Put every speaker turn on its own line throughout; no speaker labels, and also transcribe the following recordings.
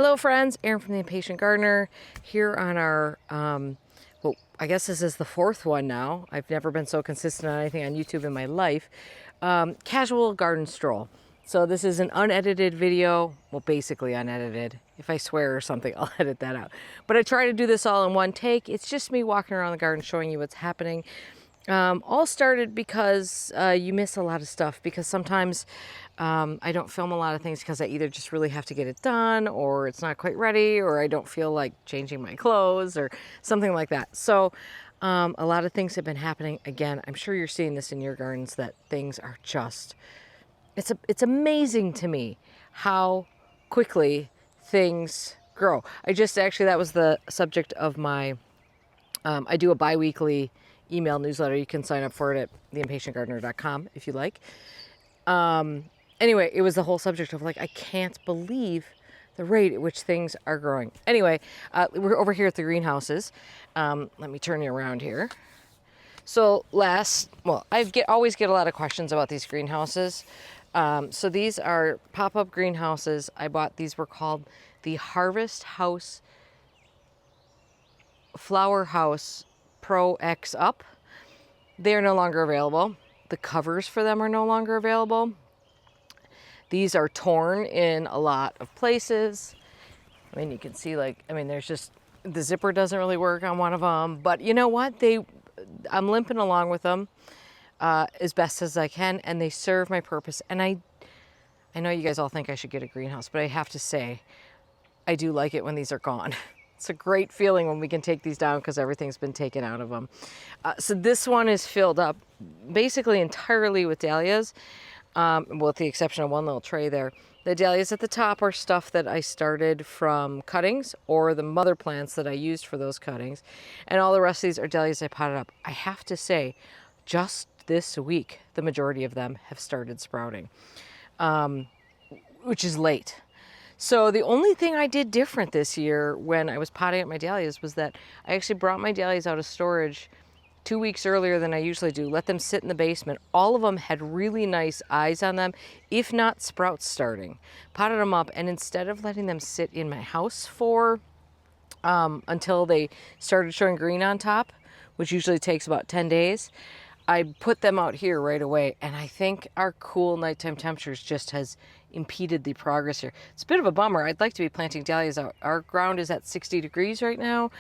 Hello friends, Erin from the Impatient Gardener here on our, well, I guess this is the fourth one now. I've never been so consistent on anything on YouTube in my life. Casual garden stroll. So this is an unedited video, well basically unedited. If I swear or something, I'll edit that out. But I try to do this all in one take. It's just me walking around the garden showing you what's happening. All started because you miss a lot of stuff, because sometimes I don't film a lot of things because I either just really have to get it done, or it's not quite ready, or I don't feel like changing my clothes or something like that. So a lot of things have been happening. Again, I'm sure you're seeing this in your gardens, that things are just, it's amazing to me how quickly things grow. That was the subject of my, I do a bi-weekly email newsletter. You can sign up for it at theimpatientgardener.com if you like. Anyway, it was the whole subject of like, I can't believe the rate at which things are growing. Anyway, we're over here at the greenhouses. Let me turn you around here. So I always get a lot of questions about these greenhouses. So these are pop-up greenhouses. I bought these, were called the Harvest House Flower House Pro X Up. They are no longer available. The covers for them are no longer available. These are torn in a lot of places. I mean, you can see there's just, the zipper doesn't really work on one of them, but you know what? I'm limping along with them as best as I can, and they serve my purpose. And I know you guys all think I should get a greenhouse, but I have to say, I do like it when these are gone. It's a great feeling when we can take these down because everything's been taken out of them. So this one is filled up basically entirely with dahlias, with the exception of one little tray there. The dahlias at the top are stuff that I started from cuttings or the mother plants that I used for those cuttings. And all the rest of these are dahlias I potted up. I have to say, just this week, the majority of them have started sprouting, which is late. So the only thing I did different this year when I was potting up my dahlias was that I actually brought my dahlias out of storage 2 weeks earlier than I usually do, let them sit in the basement. All of them had really nice eyes on them, if not sprouts starting. Potted them up, and instead of letting them sit in my house for until they started showing green on top, which usually takes about 10 days, I put them out here right away. And I think our cool nighttime temperatures just has impeded the progress here. It's a bit of a bummer. I'd like to be planting dahlias out. Our ground is at 60 degrees right now.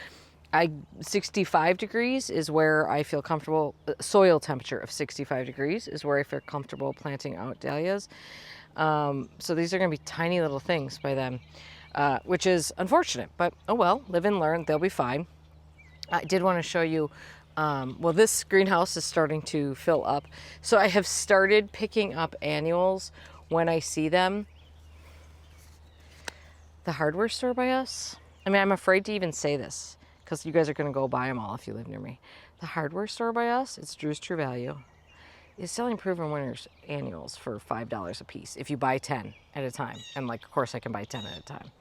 65 degrees is where I feel comfortable. Soil temperature of 65 degrees is where I feel comfortable planting out dahlias. So these are going to be tiny little things by then, which is unfortunate, but oh well, live and learn. They'll be fine. I did want to show you, well, this greenhouse is starting to fill up. So I have started picking up annuals when I see them. The hardware store by us, I mean, I'm afraid to even say this because you guys are going to go buy them all if you live near me. The hardware store by us, it's Drew's True Value, is selling Proven Winners annuals for $5 a piece if you buy 10 at a time. And like, of course I can buy 10 at a time.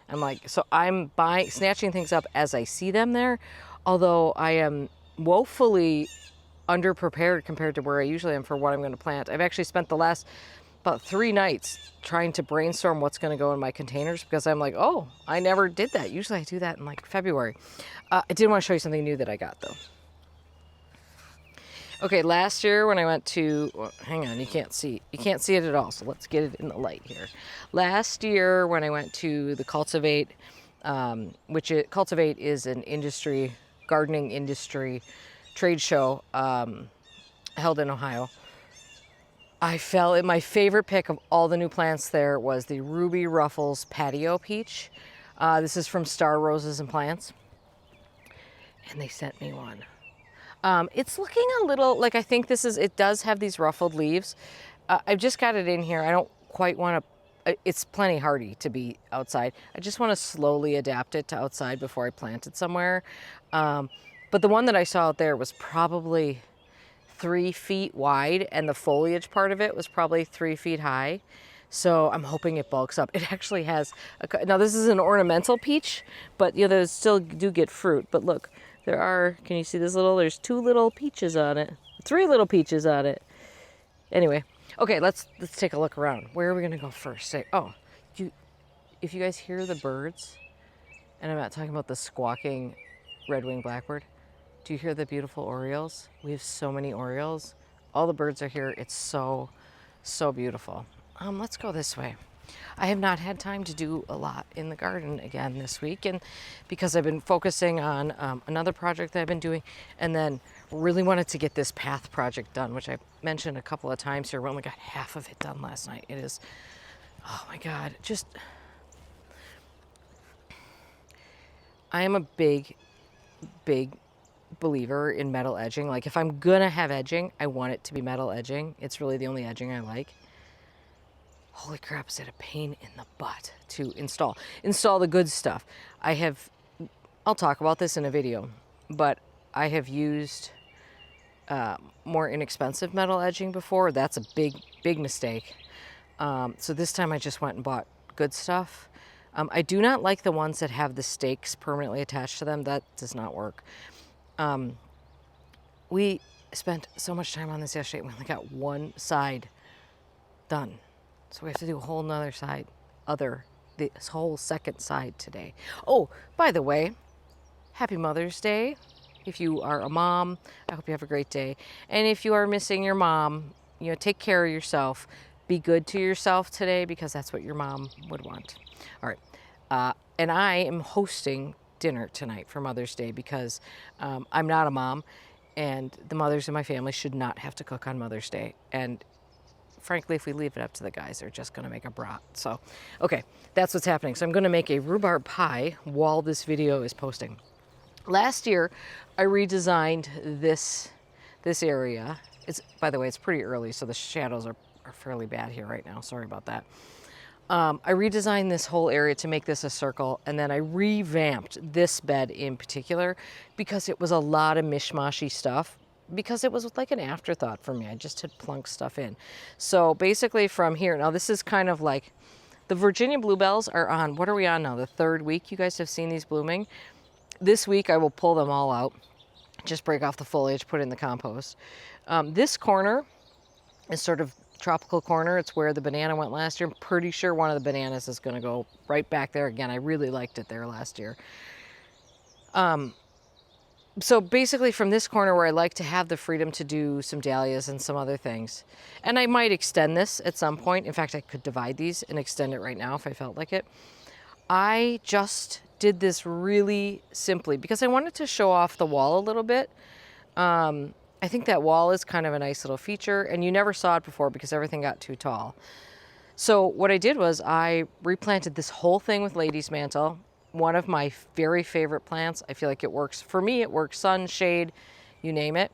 And like, so I'm snatching things up as I see them there, although I am woefully underprepared compared to where I usually am for what I'm going to plant. I've actually spent the last about 3 nights trying to brainstorm what's going to go in my containers, because I'm like, oh, I never did that. Usually I do that in like February. I did want to show you something new that I got though. Okay, last year when I went to, well, hang on, you can't see it at all, so let's get it in the light here. Last year when I went to the Cultivate, Cultivate is an gardening industry trade show held in Ohio. My favorite pick of all the new plants there was the Ruby Ruffles Patio Peach. This is from Star Roses and Plants. And they sent me one. It's looking a little like, I think it does have these ruffled leaves. I've just got it in here. I don't quite want to, it's plenty hardy to be outside. I just want to slowly adapt it to outside before I plant it somewhere. But the one that I saw out there was probably 3 feet wide, and the foliage part of it was probably 3 feet high. So I'm hoping it bulks up. It actually has, now this is an ornamental peach, but you know, those still do get fruit. But look, can you see this there's 2 little peaches on it, 3 little peaches on it. Anyway, okay, let's take a look around. Where are we gonna go first? if you guys hear the birds, and I'm not talking about the squawking red-winged blackbird, do you hear the beautiful orioles? We have so many orioles. All the birds are here. It's so, so beautiful. Let's go this way. I have not had time to do a lot in the garden again this week, and because I've been focusing on another project that I've been doing, and then really wanted to get this path project done, which I mentioned a couple of times here. We only got half of it done last night. It is, oh my God, just, I am a big believer in metal edging. Like if I'm gonna have edging, I want it to be metal edging. It's really the only edging I like. Holy crap, is it a pain in the butt to install the good stuff. I'll talk about this in a video, but I have used more inexpensive metal edging before. That's a big mistake. So this time I just went and bought good stuff. I do not like the ones that have the stakes permanently attached to them. That does not work. We spent so much time on this yesterday. We only got one side done. So we have to do a whole nother side, this whole second side today. Oh, by the way, happy Mother's Day. If you are a mom, I hope you have a great day. And if you are missing your mom, take care of yourself. Be good to yourself today because that's what your mom would want. All right. And I am hosting dinner tonight for Mother's Day because I'm not a mom, and the mothers in my family should not have to cook on Mother's Day. And frankly, if we leave it up to the guys, they're just going to make a brat. So, okay, that's what's happening. So I'm going to make a rhubarb pie while this video is posting. Last year, I redesigned this area. By the way, it's pretty early, so the shadows are fairly bad here right now. Sorry about that. I redesigned this whole area to make this a circle, and then I revamped this bed in particular because it was a lot of mishmashy stuff, because it was like an afterthought for me. I just had plunked stuff in. So basically from here, now this is kind of like, the Virginia bluebells are on, what are we on now? The third week you guys have seen these blooming. This week I will pull them all out, just break off the foliage, put it in the compost. This corner is sort of tropical corner. It's where the banana went last year. I'm pretty sure one of the bananas is gonna go right back there again. I really liked it there last year. So basically from this corner where I like to have the freedom to do some dahlias and some other things, and I might extend this at some point. In fact, I could divide these and extend it right now if I felt like it. I just did this really simply because I wanted to show off the wall a little bit. I think that wall is kind of a nice little feature, and you never saw it before because everything got too tall. So what I did was I replanted this whole thing with lady's mantle. One of my very favorite plants. I feel like it works. For me, it works sun, shade, you name it.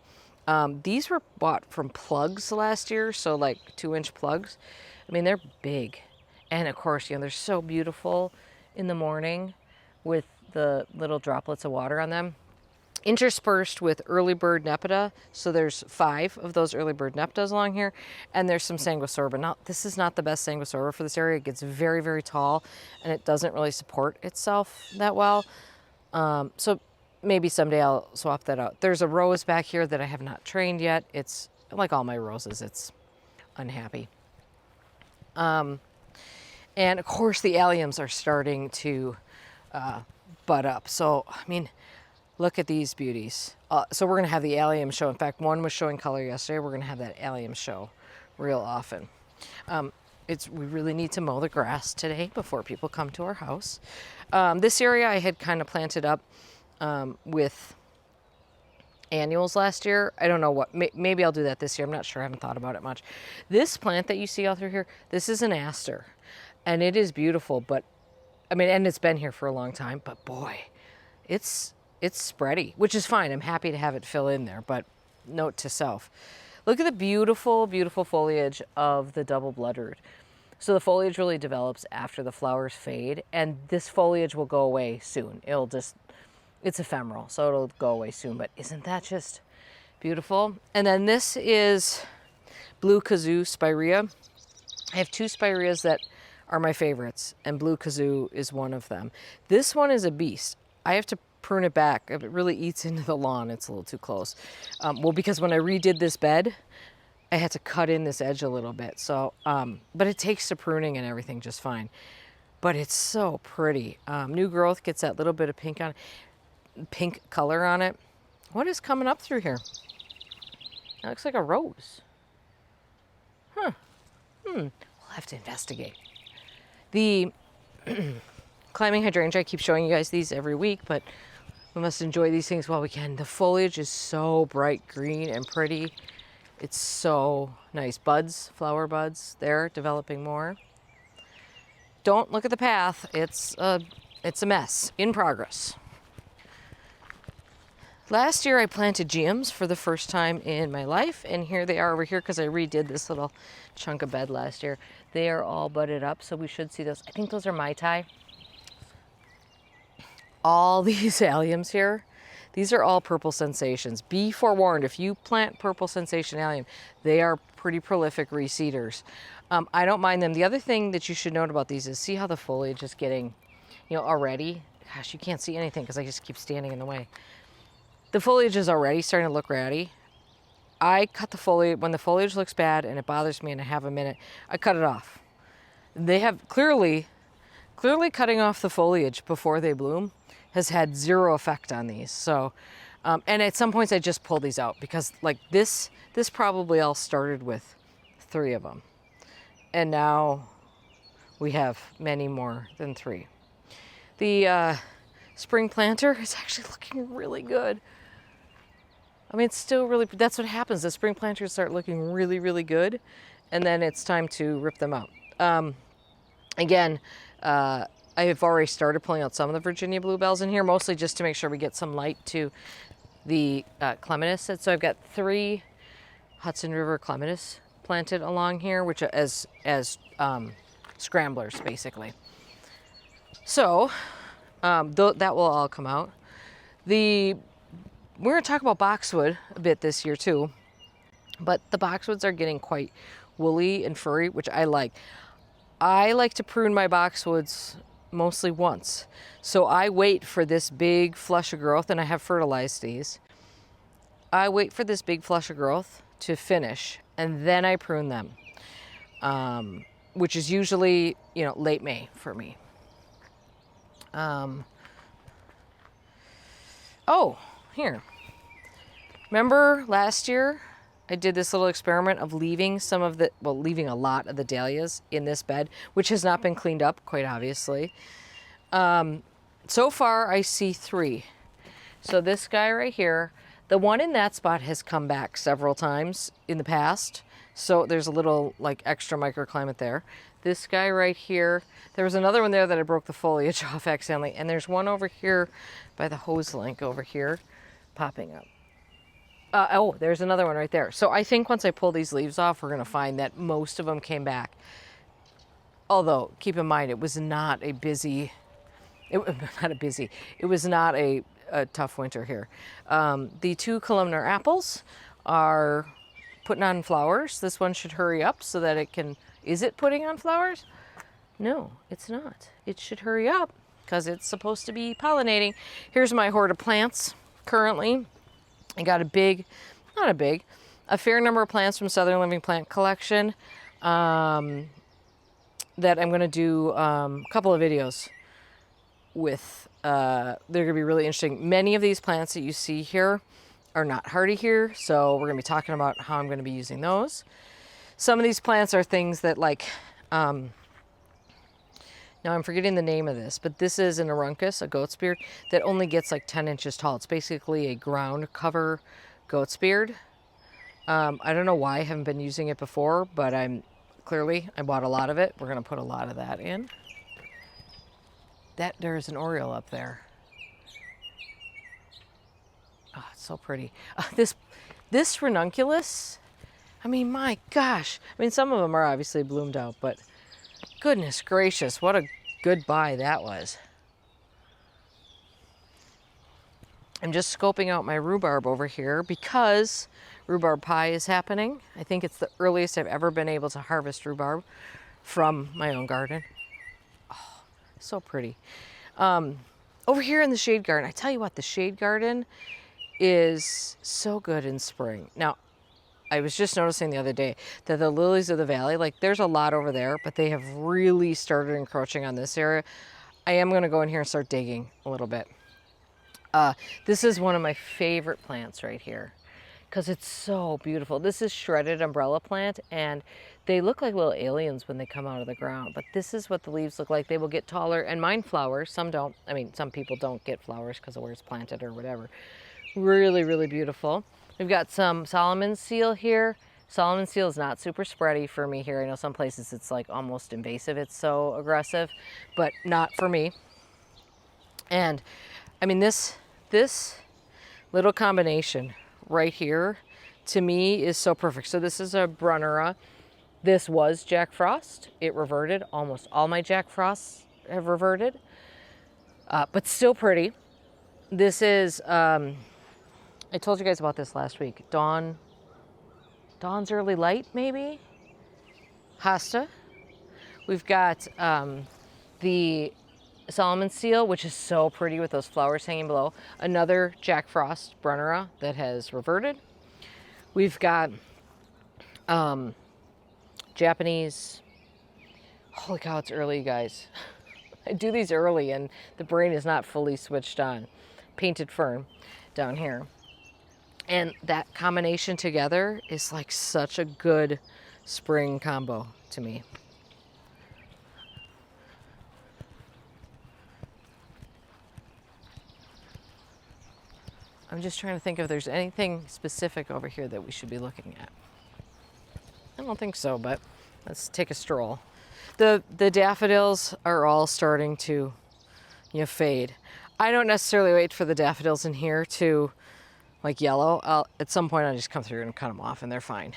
These were bought from plugs last year, so like 2-inch plugs. I mean, they're big. And of course, they're so beautiful in the morning with the little droplets of water on them. Interspersed with early bird nepeta. So there's 5 of those early bird nepetas along here, and there's some sanguisorba. Now, this is not the best sanguisorba for this area. It gets very, very tall, and it doesn't really support itself that well. So maybe someday I'll swap that out. There's a rose back here that I have not trained yet. It's like all my roses, it's unhappy. And of course, the aliums are starting to bud up. So, I mean, look at these beauties. So we're gonna have the allium show. In fact, one was showing color yesterday. We're gonna have that allium show real often. We really need to mow the grass today before people come to our house. This area I had kind of planted up with annuals last year. I don't know what, maybe I'll do that this year. I'm not sure, I haven't thought about it much. This plant that you see out through here, this is an aster, and it is beautiful, but I mean, and it's been here for a long time, but boy, it's spready, which is fine. I'm happy to have it fill in there, but note to self. Look at the beautiful, beautiful foliage of the double bloodroot. So the foliage really develops after the flowers fade, and this foliage will go away soon. It's ephemeral, so it'll go away soon, but isn't that just beautiful? And then this is blue kazoo spirea. I have 2 spireas that are my favorites, and blue kazoo is one of them. This one is a beast. I have to prune it back. If it really eats into the lawn, it's a little too close. Well, because when I redid this bed, I had to cut in this edge a little bit. So, but it takes to pruning and everything just fine. but it's so pretty. New growth gets that little bit of pink color on it. What is coming up through here? That looks like a rose. Huh. We'll have to investigate. The climbing hydrangea, I keep showing you guys these every week, but we must enjoy these things while we can. The foliage is so bright green and pretty. It's so nice. Buds, flower buds there, developing more. Don't look at the path. It's a mess in progress. Last year I planted geums for the first time in my life, and here they are over here because I redid this little chunk of bed last year. They are all budded up, so we should see those. I think those are Mai Tai. All these aliums here, these are all purple sensations. Be forewarned, if you plant purple sensation allium, they are pretty prolific reseeders. I don't mind them. The other thing that you should note about these is see how the foliage is getting, already. Gosh, you can't see anything because I just keep standing in the way. The foliage is already starting to look ratty. I cut the foliage, when the foliage looks bad and it bothers me and I have a minute, I cut it off. They have clearly cutting off the foliage before they bloom has had zero effect on these. So, and at some points I just pull these out because like this probably all started with 3 of them. And now we have many more than 3. The spring planter is actually looking really good. I mean, it's still really, that's what happens. The spring planters start looking really, really good. And then it's time to rip them out. Again, I have already started pulling out some of the Virginia bluebells in here, mostly just to make sure we get some light to the clematis. So I've got 3 Hudson River clematis planted along here, which are as scramblers, basically. So that will all come out. We're going to talk about boxwood a bit this year too, but the boxwoods are getting quite woolly and furry, which I like. I like to prune my boxwoods mostly once. So I wait for this big flush of growth, and I have fertilized these. I wait for this big flush of growth to finish, and then I prune them, which is usually, late May for me. Oh, here. Remember last year I did this little experiment of leaving leaving a lot of the dahlias in this bed, which has not been cleaned up, quite obviously. So far I see 3. So this guy right here, the one in that spot has come back several times in the past. So there's a little like extra microclimate there. This guy right here, there was another one there that I broke the foliage off accidentally. And there's one over here by the hose link over here popping up. There's another one right there. So I think once I pull these leaves off, we're going to find that most of them came back. Although, keep in mind, it was not a tough winter here. The 2 columnar apples are putting on flowers. This one should hurry up so that it can... Is it putting on flowers? No, it's not. It should hurry up because it's supposed to be pollinating. Here's my hoard of plants currently. I got a fair number of plants from Southern Living Plant Collection that I'm going to do a couple of videos with. They're going to be really interesting. Many of these plants that you see here are not hardy here, so we're going to be talking about how I'm going to be using those. Some of these plants are things that now I'm forgetting the name of this, but this is an aruncus, a goat's beard, that only gets like 10 inches tall. It's basically a ground cover goat's beard. I don't know why I haven't been using it before, but I bought a lot of it. We're going to put a lot of that in. There's an oriole up there. Oh, it's so pretty. This ranunculus, I mean, my gosh. I mean, some of them are obviously bloomed out, but goodness gracious, what a good buy that was. I'm just scoping out my rhubarb over here because rhubarb pie is happening. I think it's the earliest I've ever been able to harvest rhubarb from my own garden. Oh, so pretty. Over here in the shade garden, I tell you what, the shade garden is so good in spring. Now, I was just noticing the other day that the lilies of the valley, like there's a lot over there, but they have really started encroaching on this area. I am going to go in here and start digging a little bit. This is one of my favorite plants right here because it's so beautiful. This is shredded umbrella plant, and they look like little aliens when they come out of the ground, but this is what the leaves look like. They will get taller, and mine flowers. Some don't. I mean, some people don't get flowers because of where it's planted or whatever. Really, really beautiful. We've got some Solomon seal here. Solomon seal is not super spready for me here. I know some places it's like almost invasive. It's so aggressive, but not for me. And I mean, this little combination right here to me is so perfect. So this is a Brunnera. This was Jack Frost. It reverted. Almost all my Jack Frosts have reverted, but still pretty. This is, I told you guys about this last week. Dawn's Early Light, maybe? Hosta. We've got the Solomon seal, which is so pretty with those flowers hanging below. Another Jack Frost Brunnera that has reverted. We've got Japanese. Holy cow, it's early, you guys. I do these early and the brain is not fully switched on. Painted fern down here. And that combination together is like such a good spring combo to me. I'm just trying to think if there's anything specific over here that we should be looking at. I don't think so, but let's take a stroll. The daffodils are all starting to, fade. I don't necessarily wait for the daffodils in here to like yellow. At some point I'll just come through and cut them off and they're fine.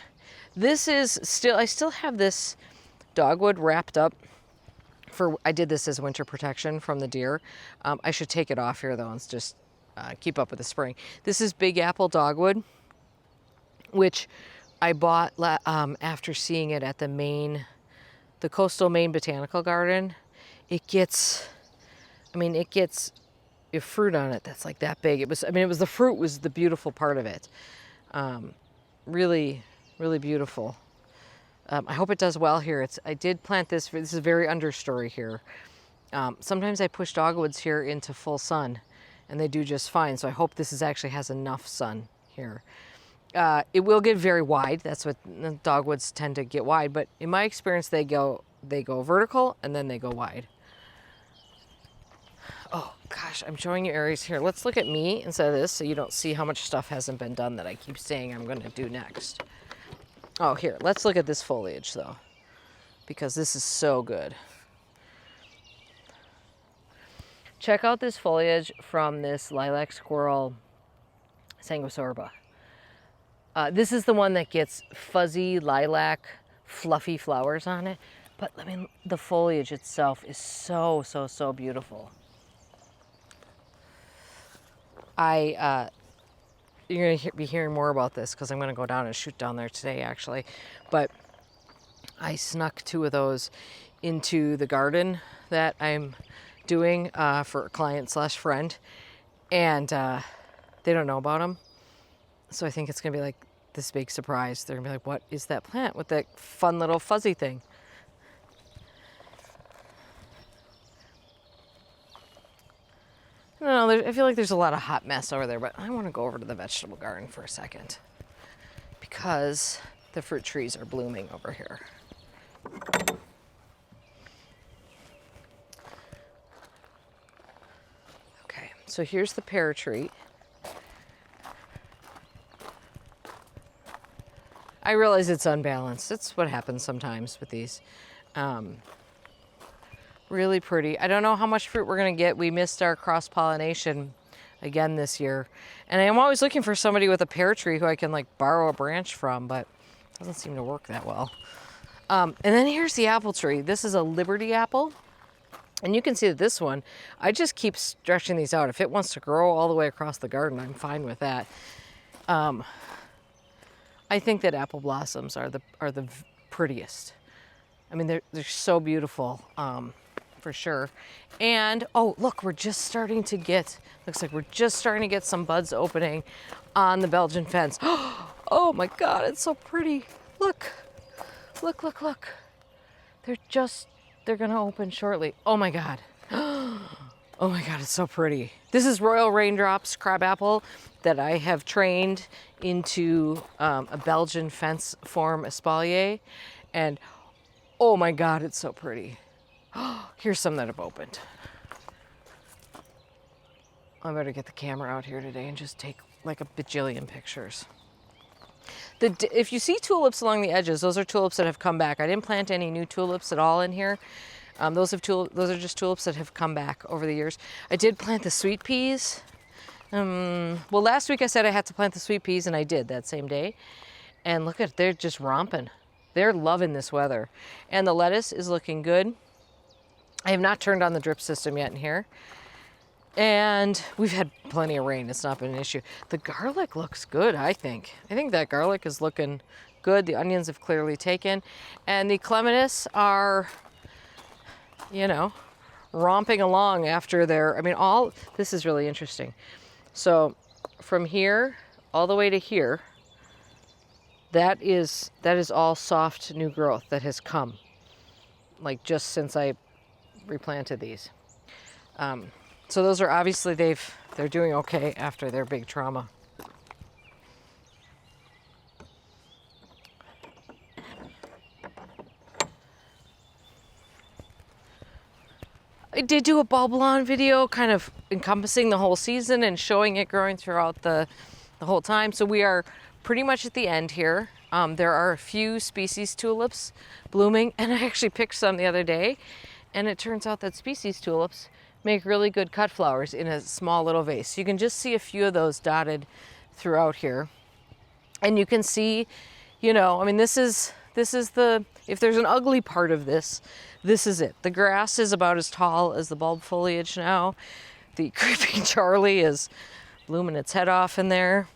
This is still, I still have this dogwood wrapped up I did this as winter protection from the deer. I should take it off here though and just keep up with the spring. This is Big Apple dogwood, which I bought after seeing it at the coastal Maine Botanical Garden. It gets a fruit on it that's like that big. The fruit was the beautiful part of it. Really, really beautiful. I hope it does well here. I did plant this is a very understory here. Sometimes I push dogwoods here into full sun and they do just fine. So I hope this actually has enough sun here. It will get very wide. That's what dogwoods tend to get wide. But in my experience, they go vertical and then they go wide. Oh gosh, I'm showing you areas here. Let's look at me instead of this so you don't see how much stuff hasn't been done that I keep saying I'm going to do next. Oh, here, let's look at this foliage though, because this is so good. Check out this foliage from this lilac squirrel sanguisorba. This is the one that gets fuzzy lilac, fluffy flowers on it. But I mean, the foliage itself is so, so, so beautiful. You're going to be hearing more about this because I'm going to go down and shoot down there today, actually. But I snuck 2 of those into the garden that I'm doing for a client/friend. And they don't know about them. So I think it's going to be like this big surprise. They're going to be like, what is that plant with that fun little fuzzy thing? No, I feel like there's a lot of hot mess over there, but I want to go over to the vegetable garden for a second because the fruit trees are blooming over here. Okay, so here's the pear tree. I realize it's unbalanced. It's what happens sometimes with these. Really pretty. I don't know how much fruit we're gonna get. We missed our cross-pollination again this year. And I'm always looking for somebody with a pear tree who I can like borrow a branch from, but it doesn't seem to work that well. And then here's the apple tree. This is a Liberty apple. And you can see that this one, I just keep stretching these out. If it wants to grow all the way across the garden, I'm fine with that. I think that apple blossoms are the prettiest. I mean, they're so beautiful, for sure. And oh, look, looks like we're just starting to get some buds opening on the Belgian fence. Oh my God, it's so pretty. Look, look, look, look. They're gonna open shortly. Oh my God. Oh my God, it's so pretty. This is Royal Raindrops crabapple that I have trained into a Belgian fence form espalier. And oh my God, it's so pretty. Here's some that have opened. I better get the camera out here today and just take like a bajillion pictures. If you see tulips along the edges, those are tulips that have come back. I didn't plant any new tulips at all in here. Those are just tulips that have come back over the years. I did plant the sweet peas. Well, last week I said I had to plant the sweet peas, and I did that same day. And look at it, they're just romping. They're loving this weather. And the lettuce is looking good. I have not turned on the drip system yet in here. And we've had plenty of rain. It's not been an issue. The garlic looks good, I think. I think that garlic is looking good. The onions have clearly taken. And the clematis are, you know, romping along after their, this is really interesting. So from here all the way to here, that is all soft new growth that has come, like just since I replanted these. So those are obviously they're doing okay after their big trauma. I did do a bulb lawn video kind of encompassing the whole season and showing it growing throughout the whole time. So we are pretty much at the end here. There are a few species tulips blooming, and I actually picked some the other day, and it turns out that species tulips make really good cut flowers in a small little vase. You can just see a few of those dotted throughout here. And you can see, you know, this is the, if there's an ugly part of this, this is it. The grass is about as tall as the bulb foliage now. The creeping Charlie is blooming its head off in there.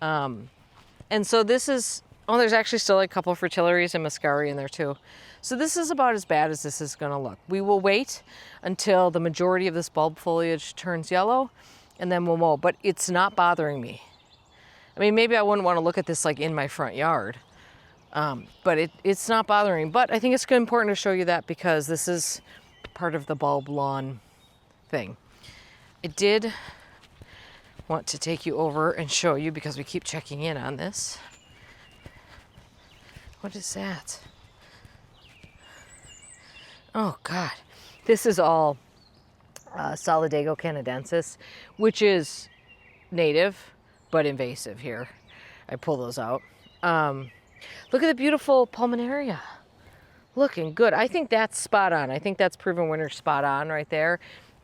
And so this is, there's actually still a couple fritillaries and muscari in there too. So this is about as bad as this is gonna look. We will wait until the majority of this bulb foliage turns yellow, and then we'll mow, but it's not bothering me. Maybe I wouldn't wanna look at this like in my front yard, but it's not bothering me. But I think it's important to show you that because this is part of the bulb lawn thing. I did want to take you over and show you, because we keep checking in on this. What is that? Oh God, this is all Solidago canadensis, which is native but invasive here. I pull those out. Look at the beautiful pulmonaria, looking good. I think that's spot on. I think that's proven winter spot on right there.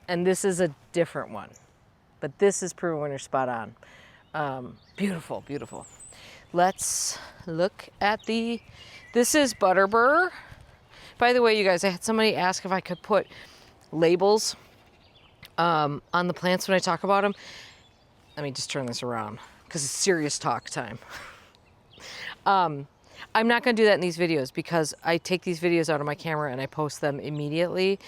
And this is a different one, but this is proven winter spot on. Beautiful, beautiful. Let's look at this is butterbur. By the way, you guys, I had somebody ask if I could put labels on the plants when I talk about them. Let me just turn this around because it's serious talk time. I'm not going to do that in these videos because I take these videos out of my camera and I post them immediately.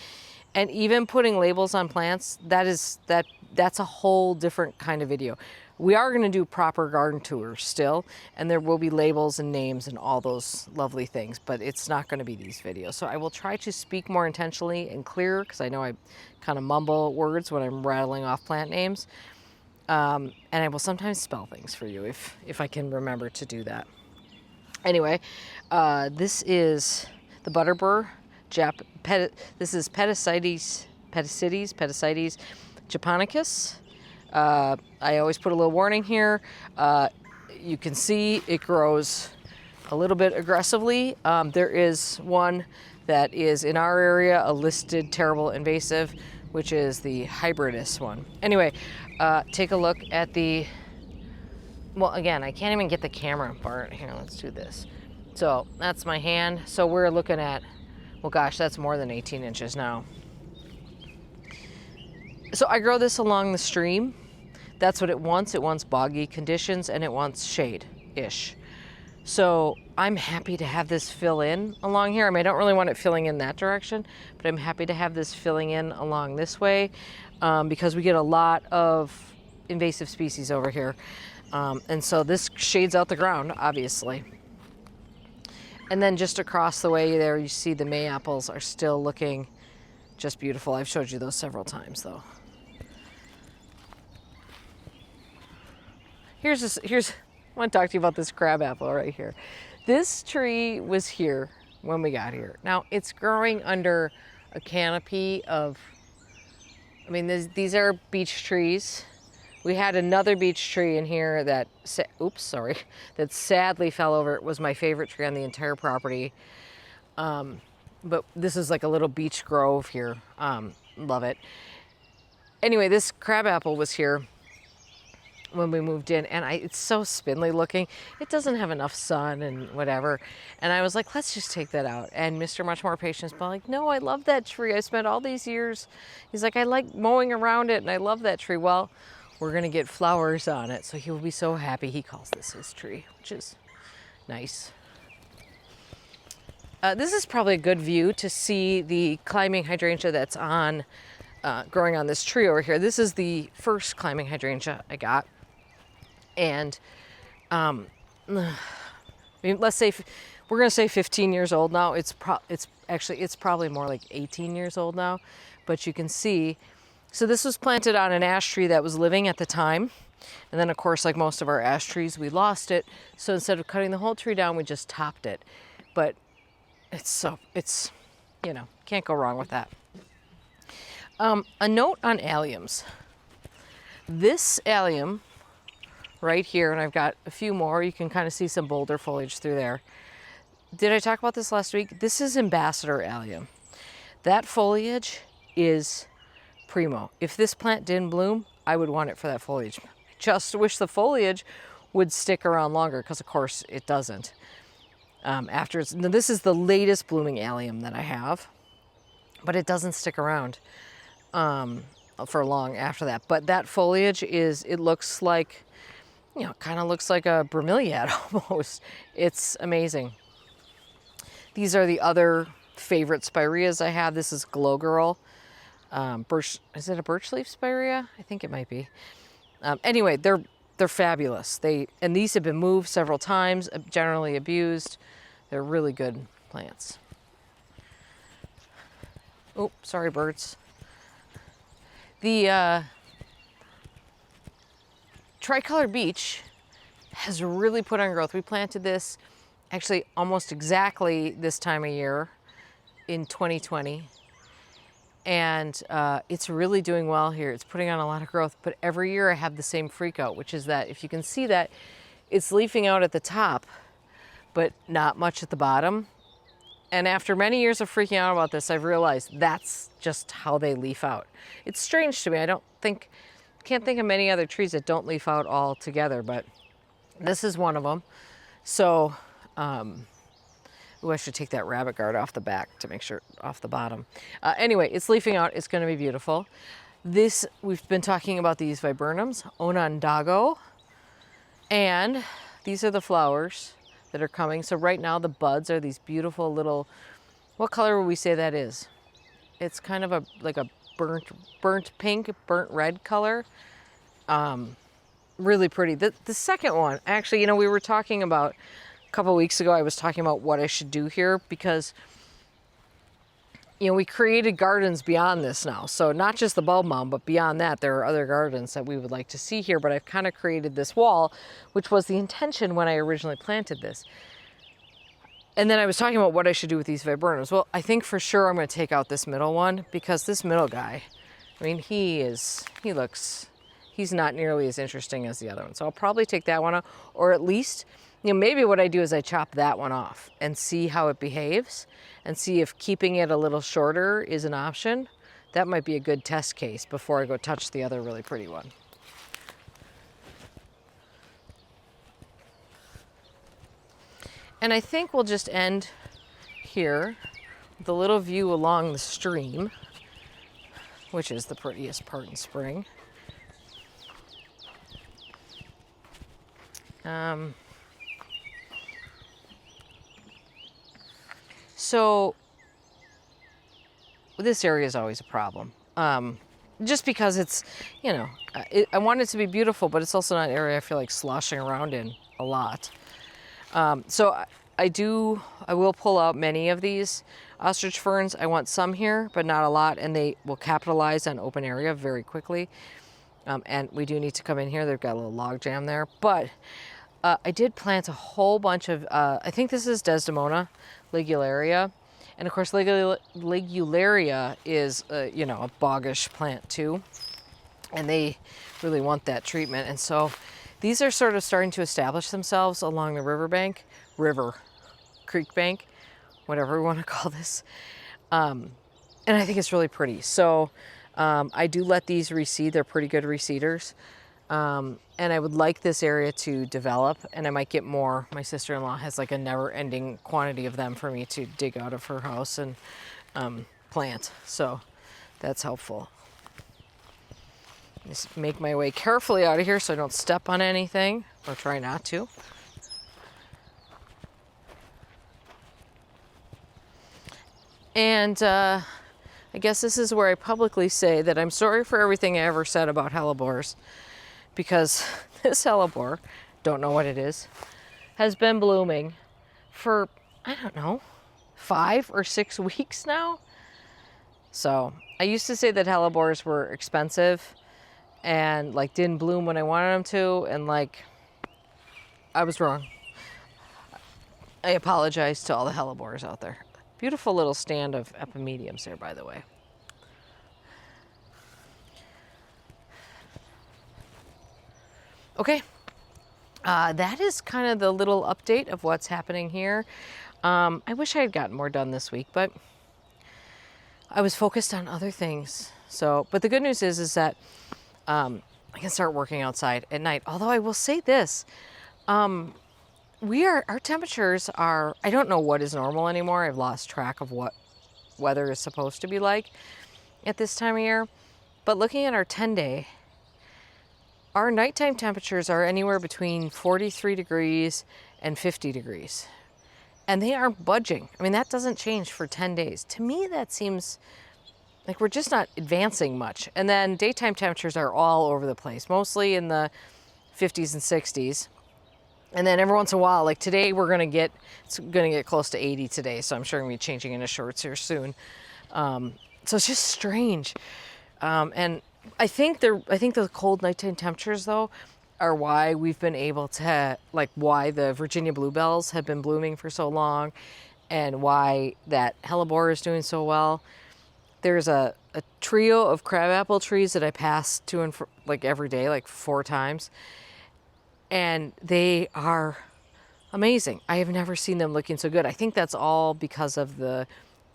And even putting labels on plants, that's a whole different kind of video. We are going to do proper garden tours still, and there will be labels and names and all those lovely things, but it's not going to be these videos. So I will try to speak more intentionally and clearer, because I know I kind of mumble words when I'm rattling off plant names. And I will sometimes spell things for you if I can remember to do that. Anyway, this is the butterbur. This is Petasites japonicus. I always put a little warning here. You can see it grows a little bit aggressively. There is one that is in our area a listed terrible invasive, which is the hybridus one. Anyway, take a look at well, again, I can't even get the camera apart. Here, let's do this. So that's my hand. So we're looking at, well, gosh, that's more than 18 inches now. So I grow this along the stream. That's what it wants. It wants boggy conditions and it wants shade-ish. So I'm happy to have this fill in along here. I don't really want it filling in that direction, but I'm happy to have this filling in along this way because we get a lot of invasive species over here. And so this shades out the ground, obviously. And then just across the way there, you see the May apples are still looking just beautiful. I've showed you those several times, though. I want to talk to you about this crab apple right here. This tree was here when we got here. Now, it's growing under a canopy of, I mean, these are beech trees. We had another beech tree in here that, that sadly fell over. It was my favorite tree on the entire property. But this is like a little beech grove here. Love it. Anyway, this crabapple was here when we moved in, and it's so spindly looking. It doesn't have enough sun and whatever. And I was like, let's just take that out. And Mr. Much More Patience, but like, no, I love that tree. I spent all these years. He's like, I like mowing around it, and I love that tree. Well, we're gonna get flowers on it, so he will be so happy. He calls this his tree, which is nice. This is probably a good view to see the climbing hydrangea that's growing on this tree over here. This is the first climbing hydrangea I got. And let's say, we're gonna say 15 years old now. It's probably more like 18 years old now, but you can see, so this was planted on an ash tree that was living at the time. And then of course, like most of our ash trees, we lost it. So instead of cutting the whole tree down, we just topped it. But it's can't go wrong with that. A note on aliums. This allium right here, and I've got a few more, you can kind of see some bolder foliage through there. Did I talk about this last week? This is ambassador allium. That foliage is primo. If this plant didn't bloom, I would want it for that foliage. I just wish the foliage would stick around longer, because of course it doesn't. This is the latest blooming allium that I have, but it doesn't stick around for long after that. But that foliage it looks like, kind of looks like a bromeliad almost. It's amazing. These are the other favorite spireas I have. This is Glow Girl. Is it a birch leaf spirea? I think it might be. Anyway, they're fabulous. And these have been moved several times, generally abused. They're really good plants. Oh, sorry, birds. The tricolor beech has really put on growth. We planted this actually almost exactly this time of year in 2020. And it's really doing well here. It's putting on a lot of growth, but every year I have the same freak out, which is that if you can see that it's leafing out at the top, but not much at the bottom. And after many years of freaking out about this, I've realized that's just how they leaf out. It's strange to me. Can't think of many other trees that don't leaf out all together, but this is one of them. So, I should take that rabbit guard off the back to make sure, off the bottom. Anyway, it's leafing out. It's going to be beautiful. We've been talking about these viburnums, Onondago, and these are the flowers that are coming. So right now the buds are these beautiful little, what color would we say that is? It's kind of like a burnt pink, burnt red color. Really pretty. The second one, actually, we were talking about, a couple of weeks ago, I was talking about what I should do here because, we created gardens beyond this now. So not just the bulb mound, but beyond that, there are other gardens that we would like to see here. But I've kind of created this wall, which was the intention when I originally planted this. And then I was talking about what I should do with these viburnums. Well, I think for sure I'm going to take out this middle one, because this middle guy, he's not nearly as interesting as the other one. So I'll probably take that one out, or at least, maybe what I do is I chop that one off and see how it behaves and see if keeping it a little shorter is an option. That might be a good test case before I go touch the other really pretty one. And I think we'll just end here with a little view along the stream, which is the prettiest part in spring. So this area is always a problem. just because it's, you know, I want it to be beautiful, but it's also not an area I feel like sloshing around in a lot. So I will pull out many of these ostrich ferns. I want some here, but not a lot, and they will capitalize on open area very quickly. And we do need to come in here. They've got a little log jam there, but I did plant a whole bunch of, I think this is Desdemona ligularia. And of course, ligularia is, you know, a boggish plant too. And they really want that treatment. And so these are sort of starting to establish themselves along the creek bank, whatever we want to call this. And I think it's really pretty. So I do let these reseed. They're pretty good reseeders. And I would like this area to develop, and I might get more. My sister-in-law has like a never-ending quantity of them for me to dig out of her house and plant. So that's helpful. Just make my way carefully out of here so I don't step on anything, or try not to. And I guess this is where I publicly say that I'm sorry for everything I ever said about hellebores, because this hellebore, don't know what it is, has been blooming for, I don't know, 5 or 6 weeks now. So I used to say that hellebores were expensive and like didn't bloom when I wanted them to, and like I was wrong. I apologize to all the hellebores out there. Beautiful little stand of epimediums there, by the way. Okay, that is kind of the little update of what's happening here. I wish I had gotten more done this week, but I was focused on other things. So, but the good news is that I can start working outside at night. Although I will say this, our temperatures are, I don't know what is normal anymore. I've lost track of what weather is supposed to be like at this time of year. But looking at our 10-day, our nighttime temperatures are anywhere between 43 degrees and 50 degrees. And they aren't budging. I mean, that doesn't change for 10 days. To me, that seems like we're just not advancing much. And then daytime temperatures are all over the place, mostly in the 50s and 60s. And then every once in a while, like today, it's gonna get close to 80 today. So I'm sure I'm gonna be changing into shorts here soon. So it's just strange. And I think the cold nighttime temperatures though are why we've been able to, like why the Virginia bluebells have been blooming for so long, and why that hellebore is doing so well. There's a trio of crabapple trees that I pass to and like every day, like 4 times. And they are amazing. I have never seen them looking so good. I think that's all because of the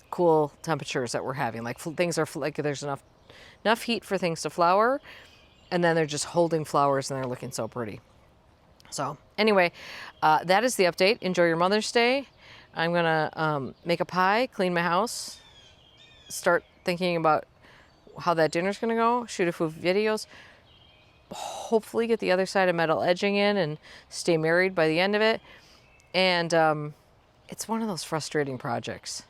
cool temperatures that we're having. Like things are like there's enough heat for things to flower, and then they're just holding flowers and they're looking so pretty. So anyway, that is the update. Enjoy your Mother's Day. I'm gonna make a pie, clean my house, start thinking about how that dinner's gonna go, shoot a few videos, hopefully get the other side of metal edging in and stay married by the end of it. And it's one of those frustrating projects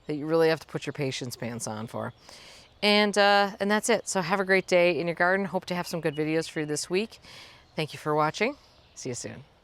that you really have to put your patience pants on for. And that's it. So have a great day in your garden. Hope to have some good videos for you this week. Thank you for watching. See you soon.